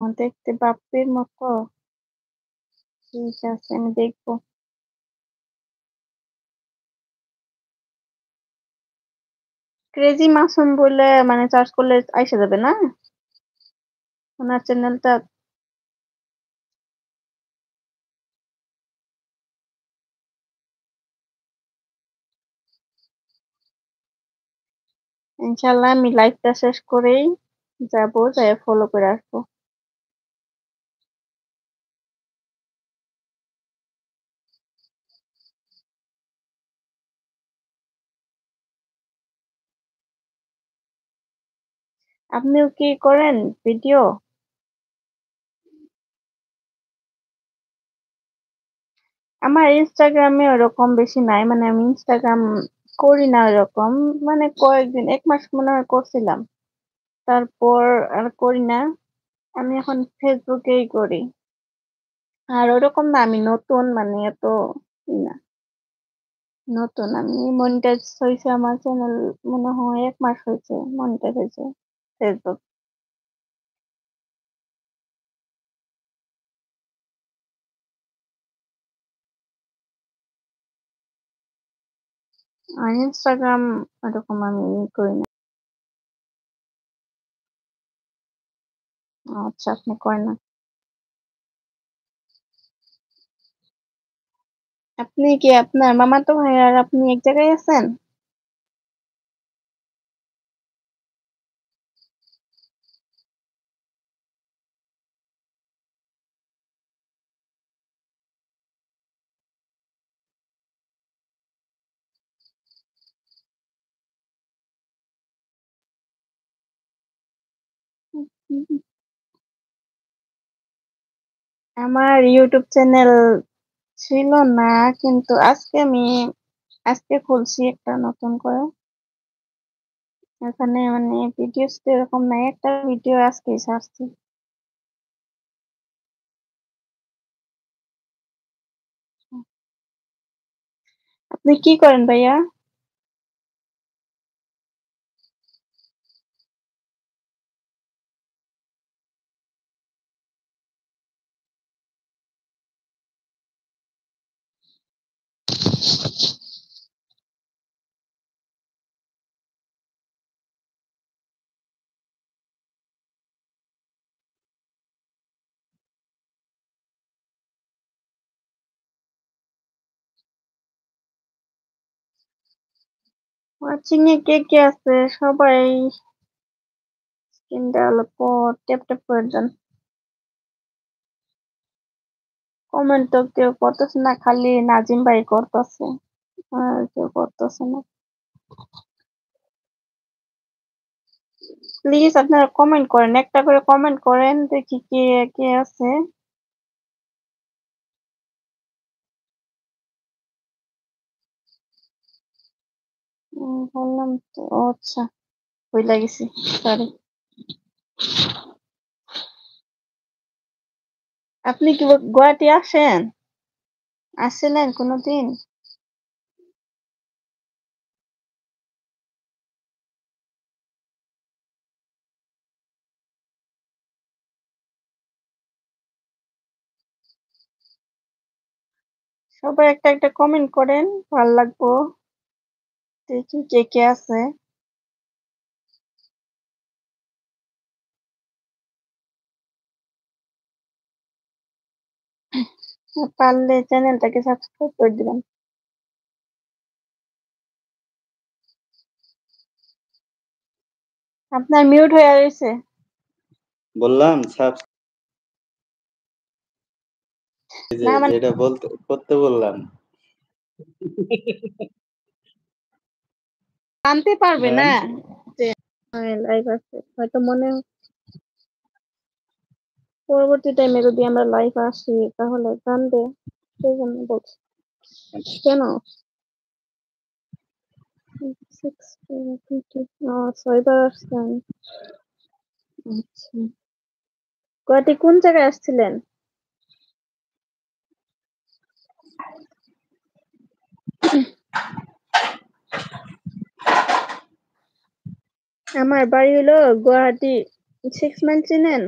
দেখতে বাপ্পির মতো? ঠিক আছে, আমি দেখবো। ক্রেজি মাসুম বলে মানে সার্চ করলে আইসা যাবে না? ওনার চ্যানেলটা ইনশাআল্লাহ আমি লাইভটা শেষ করেই যাবো, যেয়ে ফলো করে আসবো। আপনিও কি করেন ভিডিও? আমার ইনস্টাগ্রামে ওরকম বেশি নাই, মানে আমি ইনস্টাগ্রাম করি না ওরকম, মানে কয়েকদিন ১ মাস মনে হয় করছিলাম। তারপর আর করি না। আমি এখন ফেসবুকেই করি। আর ওরকম না, আমি নতুন, মানে এত ই না। নতুন আমি মনিটাইজ হইছে আমার চ্যানেল মনে হয় ১ মাস হইছে মনিটাইজ হইছে ফেসবুক। আর ইনস্টাগ্রাম ওরকম আমি করি না। আচ্ছা, আপনি করেন না। আপনি কি আপনার মামাতো ভাই আর আপনি এক জায়গায় আছেন? হুম। আমার ইউটিউব চ্যানেল ছিল না, কিন্তু আজকে খুলছি একটা নতুন করে। এখানে মানে ভিডিওস তো এরকম নাই, একটা ভিডিও আজকেই ছাড়ছি। আপনি কি করেন ভাইয়া? ওয়াচিং এ কে আছে? সবাই স্ক্রিনটা অল্প ট্যাপ ট্যাপ করে দেন। কমেন্ট তো কেউ করতেছে না, খালি নাজিম ভাই করতেছে, আর কেউ করতেছে না। প্লিজ আপনারা কমেন্ট করেন, একটা করে কমেন্ট করেন, দেখি কে কে আছে। বললাম তো, ও আচ্ছা, ভুইলা গেছি, সরি। আপনি কি গুয়াহাটি আসেন? আসছিলেন কোনোদিন? সবাই একটা একটা কমেন্ট করেন, ভাল লাগবো। দেখি কে কে আছে। পারলে চ্যানেলটাকে সাবস্ক্রাইব করে দিবেন। আপনার মিউট হয়ে রয়েছে। বললাম না মানে যেটা বলতে করতে বললাম। জানতে পারবে হ্যাঁ, না যে লাইভ আছে, হয়তো মনে পরবর্তী টাইমে যদি আমরা লাইভ আসি তাহলে জানবে, সেই জন্য বলছি। কেন? 6বার আসছেন? আচ্ছা, গুয়াহাটি কোন জায়গায় আসছিলেন? আমার বাড়ি হলো গুয়াহাটি 6 মাইল, চিনেন?